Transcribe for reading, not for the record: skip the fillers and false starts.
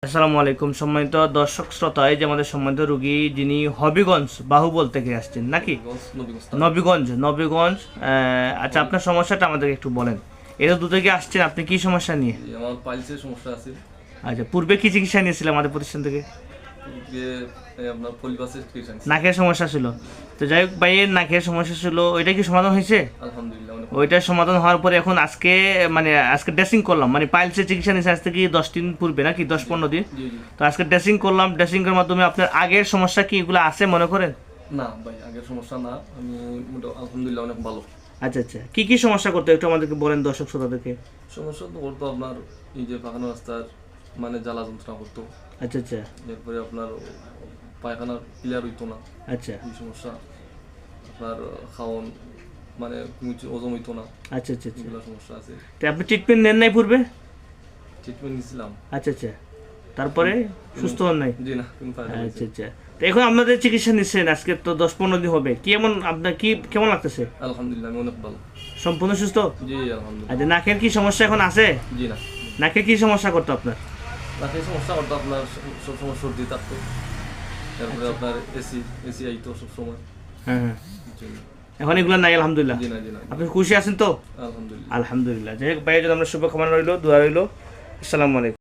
আসসালামু আলাইকুম সম্মানিত দর্শক শ্রোতা, এই যে আমাদের সম্মানিত রোগী যিনি হবিগঞ্জ বাহুবল থেকে আসছেন নাকি? নবীগঞ্জ। আচ্ছা, আপনার সমস্যাটা আমাদেরকে একটু বলেন। এটা দূর থেকে আসছেন, আপনি কি সমস্যা নিয়ে? আমার পাইলসের সমস্যা আছে। আচ্ছা, পূর্বে কি চিকিৎসা নিয়েছিলেন আমাদের প্রতিষ্ঠান থেকে? আপনার পলিপাসের চিকিৎসা নিয়েছি। নাকের সমস্যা ছিল, তো যাই হোক ভাইয়ের নাকের সমস্যা ছিল, ওইটা কি সমাধান হয়েছে? আলহামদুলিল্লাহ অনেক ওইটার সমাধান হওয়ার পরে এখন আজকে ড্রেসিং করলাম, মানে পাইলসের চিকিৎসা নিয়েছে আজ থেকে 10 দিন পূর্বে নাকি 10-15 দিন। জি জি। তো আজকে ড্রেসিং করলাম, ড্রেসিংয়ের মাধ্যমে আপনার আগের সমস্যা কি এগুলো আছে মনে করেন? না ভাই, আগের সমস্যা না, আমি আলহামদুলিল্লাহ অনেক ভালো। আচ্ছা আচ্ছা, কি কি সমস্যা করতো একটু আমাদেরকে বলেন দর্শক শ্রোতাদেরকে। সমস্যা তো করতো আপনার এই যে পায়খানা রাস্তার মানে জ্বালা যন্ত্রণা করতো। আচ্ছা আচ্ছা এরপরে আপনার পায়খানা ক্লিয়ার হইতো না, আচ্ছা এই সমস্যা। আপনার খাওয়ান মানে ওজন হইতো না, আচ্ছা আচ্ছা আচ্ছা। এগুলো সমস্যা আছে। তো আপনি ট্রিটমেন্ট নেন নাই পূর্বে? ট্রিটমেন্ট নিয়েছিলাম। আচ্ছা আচ্ছা, তারপরে সুস্থ হন নাই? জি না, কোনো ফায়দা হয়েছে। আচ্ছা আচ্ছা, তো এখন আপনাদের চিকিৎসা নিচ্ছেন আজকে তো 10-15 দিন হবে, কি এমন আপনার কি কেমন লাগতেছে? আলহামদুলিল্লাহ আমি অনেক ভালো। সম্পূর্ণ সুস্থ? জি আলহামদুলিল্লাহ। আচ্ছা, নাকের কি সমস্যা এখন আছে? জি না, নাকের কি সমস্যা করতো আপনার? নাকের সমস্যা করতো আপনার সবসময় সর্দি থাকতো। তারপরে আপনার এসি আইতো সবসময়। হ্যাঁ হ্যাঁ, জি না। এখন এগুলো নাই আলহামদুলিল্লাহ। জি না, জি না। আপনি খুশি আছেন তো? আলহামদুলিল্লাহ। আলহামদুলিল্লাহ। যাই হোক ভাইয়ের জন্য আমরা শুভকামনা রইলো, দোয়া রইলো। আসসালামু আলাইকুম।